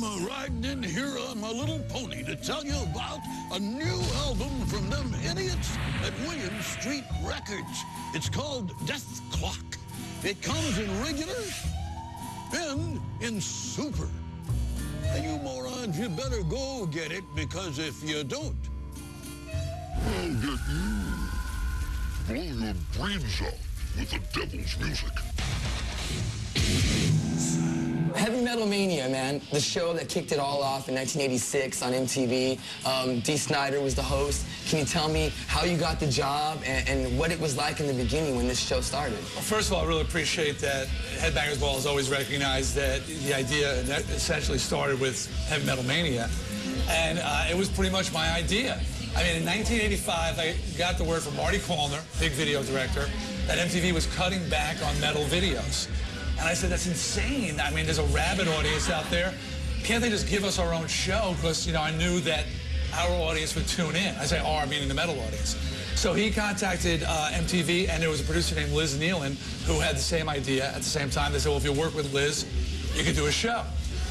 I'm riding in here on my little pony to tell you about a new album from them idiots at William Street Records. It's called DethKlok. It comes in regular and in super. And you morons, you better go get it, because if you don't, I'll get you. Blow your brains out with the devil's music. Heavy Metal Mania, man. The show that kicked it all off in 1986 on MTV. Dee Snider was the host. Can you tell me how you got the job and what it was like in the beginning when this show started? Well, first of all, I really appreciate that HeadBanger's Ball has always recognized that the idea essentially started with Heavy Metal Mania. And it was pretty much my idea. I mean, in 1985, I got the word from Marty Callner, big video director, that MTV was cutting back on metal videos. And I said, that's insane. I mean, there's a rabid audience out there. Can't they just give us our own show? Because, you know, I knew that our audience would tune in. I say our, meaning the metal audience. So he contacted MTV, and there was a producer named Liz Nealon who had the same idea at the same time. They said, well, if you work with Liz, you could do a show.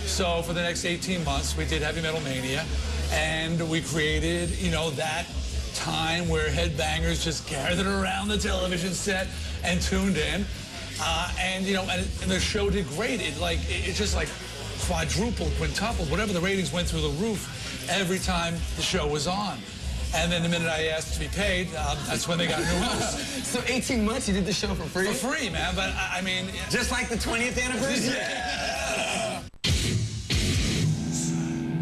So for the next 18 months, we did Heavy Metal Mania, and we created, you know, that time where headbangers just gathered around the television set and tuned in. And, you know, and the show did great. It just like quadrupled, quintupled, whatever the ratings went through the roof every time the show was on. And then the minute I asked to be paid, that's when they got a new host. So 18 months you did the show for free? For free, man, but I mean... Just like the 20th anniversary? Yeah!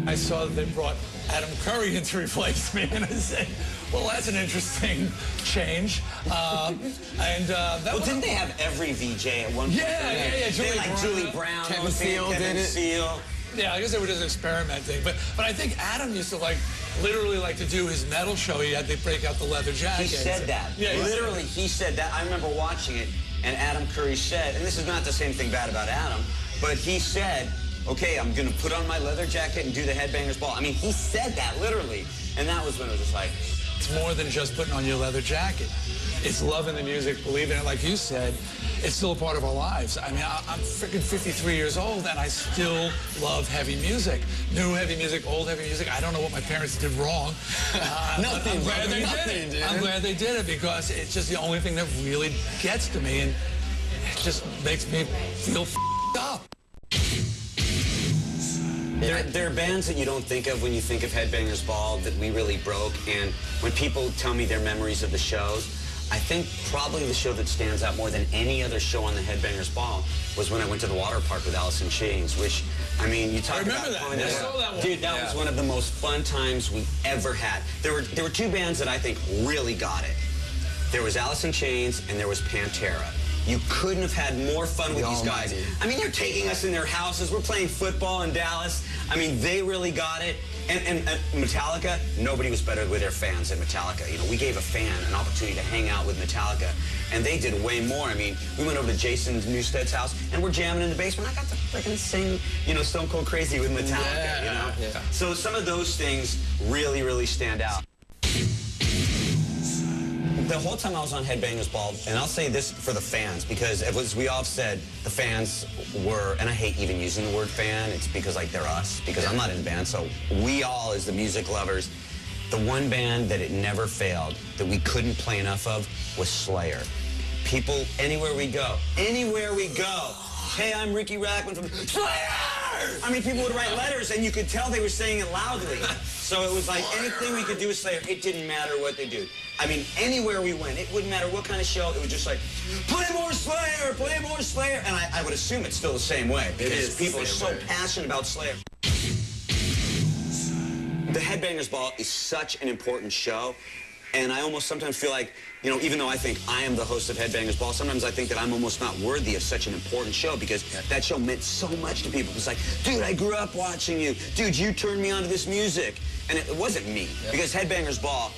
I saw that they brought Adam Curry in to replace me, and I said, well, that's an interesting change. Didn't they have every VJ at one point? Yeah. Julie Brown, Kevin Seal did it. Seal. Yeah, I guess they were just experimenting. But I think Adam used to literally like to do his metal show. He had to break out the leather jacket. He said that. Yeah, literally, he said that. I remember watching it, and Adam Curry said, and this is not to say anything bad about Adam, but he said, okay, I'm going to put on my leather jacket and do the HeadBanger's Ball. I mean, he said that, literally. And that was when it was just like... It's more than just putting on your leather jacket. It's loving the music, believing it. Like you said, it's still a part of our lives. I mean, I'm freaking 53 years old, and I still love heavy music. New heavy music, old heavy music. I don't know what my parents did wrong. Nothing. I'm glad they did it. I'm glad they did it, because it's just the only thing that really gets to me, and it just makes me feel f***ed up. There are bands that you don't think of when you think of HeadBanger's Ball that we really broke, and when people tell me their memories of the shows, I think probably the show that stands out more than any other show on the HeadBanger's Ball was when I went to the water park with Alice in Chains, which, I mean, you talk about... I remember that. I saw that one. Dude, that was one of the most fun times we ever had. There were two bands that I think really got it. There was Alice in Chains, and there was Pantera. You couldn't have had more fun with these guys. I mean, they're taking us in their houses. We're playing football in Dallas. I mean, they really got it. And Metallica, nobody was better with their fans than Metallica. You know, we gave a fan an opportunity to hang out with Metallica, and they did way more. I mean, we went over to Jason Newsted's house, and we're jamming in the basement. I got to freaking sing, you know, Stone Cold Crazy with Metallica, you know? Yeah. So some of those things really, really stand out. The whole time I was on HeadBanger's Ball, and I'll say this for the fans, because as we all have said, the fans were, and I hate even using the word fan, it's because, like, they're us, because I'm not in a band, so we all, as the music lovers, the one band that it never failed, that we couldn't play enough of, was Slayer. People, anywhere we go, hey, I'm Riki Rachtman from Slayer! I mean, people would write letters, and you could tell they were saying it loudly. So it was like anything we could do with Slayer, it didn't matter what they do. I mean, anywhere we went, it wouldn't matter what kind of show, it was just like, play more Slayer, play more Slayer. And I would assume it's still the same way, because people are so passionate about Slayer. The HeadBanger's Ball is such an important show, and I almost sometimes feel like, you know, even though I think I am the host of HeadBanger's Ball, sometimes I think that I'm almost not worthy of such an important show, because that show meant so much to people. It was like, dude, I grew up watching you. Dude, you turned me on to this music. And it wasn't me, because HeadBanger's Ball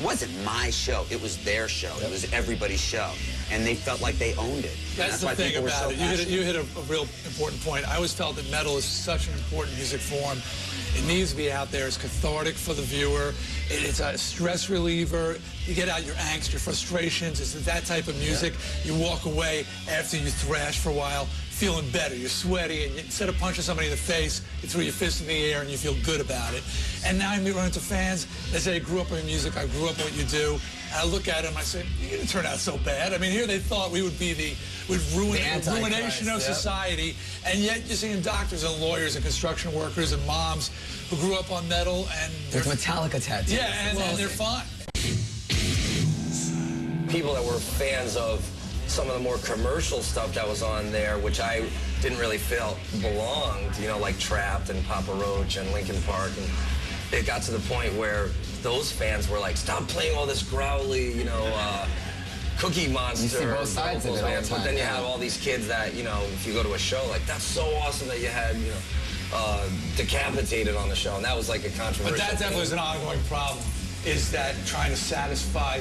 wasn't my show. It was their show. It was everybody's show. And they felt like they owned it. That's the thing about it. You hit a real important point. I always felt that metal is such an important music form. It needs to be out there. It's cathartic for the viewer. It's a stress reliever. You get out your angst, your frustrations. It's that type of music. You walk away after you thrash for a while feeling better. You're sweaty, and instead of punching somebody in the face, you throw your fist in the air and you feel good about it. And now I run into fans. They say, I grew up in music. I grew up in what you do. And I look at them, I say, you didn't turn out so bad. I mean, here they thought we would be the ruination of society, and yet you're seeing doctors and lawyers and construction workers and moms who grew up on metal and with Metallica tattoos. Yeah, and they're fine. People that were fans of some of the more commercial stuff that was on there, which I didn't really feel belonged, you know, like Trapped and Papa Roach and Linkin Park, and it got to the point where those fans were like, stop playing all this growly, you know, Cookie Monster. You see both sides of it all the time. But then you have all these kids that, you know, if you go to a show, like, that's so awesome that you had, you know, Decapitated on the show, and that was like a controversial But that definitely is an ongoing problem, is that trying to satisfy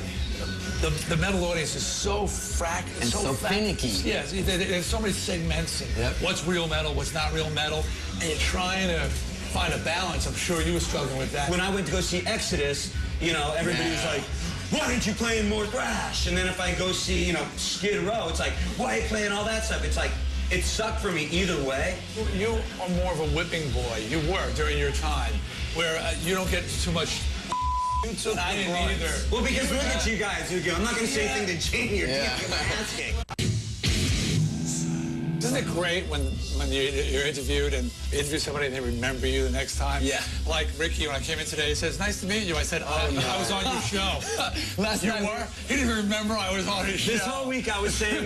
the metal audience is so fractured and so finicky. Yeah, there's so many segments and what's real metal, what's not real metal, and you're trying to find a balance. I'm sure you were struggling with that. When I went to go see Exodus, you know, everybody was like, why aren't you playing more thrash? And then if I go see, you know, Skid Row, it's like, why are you playing all that stuff? It's like, it sucked for me either way. You are more of a whipping boy. You were during your time, where you don't get too much. I didn't either. Well, because look at you guys. I'm not going to say anything to Jamey or get my ass kicked. Isn't it great when you're interviewed and you interview somebody and they remember you the next time? Yeah. Like Riki, when I came in today, he says, nice to meet you. I said, I was on your show. Last you night were? He didn't even remember I was on his show. This whole week I was saying,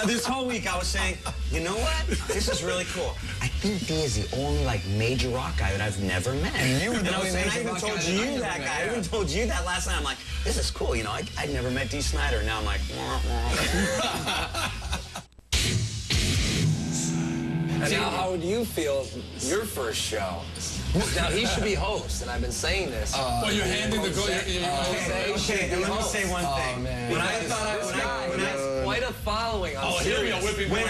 this whole week I was saying, you know what? This is really cool. I think Dee is the only, like, major rock guy that I've never met. And you were the I only major even rock told guy that you I that never guy. met. I even told you that last night. I'm like, this is cool. You know, I'd never met Dee Snider. Now I'm like, And now, how would you feel your first show? Now, he should be host, and I've been saying this. Well, you're handing the goal. Okay, and let me say one thing. Man. When I thought quite a following on Here we are whipping boy.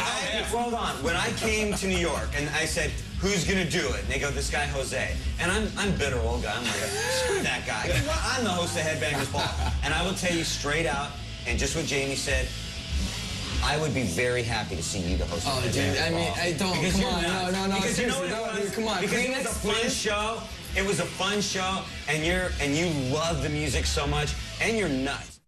hold on. When I came to New York and I said, who's gonna do it? And they go, this guy Jose. And I'm bitter old guy. I'm like, screw that guy. I'm the host of HeadBanger's Ball. And I will tell you straight out, and just what Jamey said, I would be very happy to see you the host of HeadBanger's Ball. Dude, I mean, I don't, because come on, no, because you know seriously, what it was? Come on, because it was a fun show. It was a fun show, and you love the music so much, and you're nuts.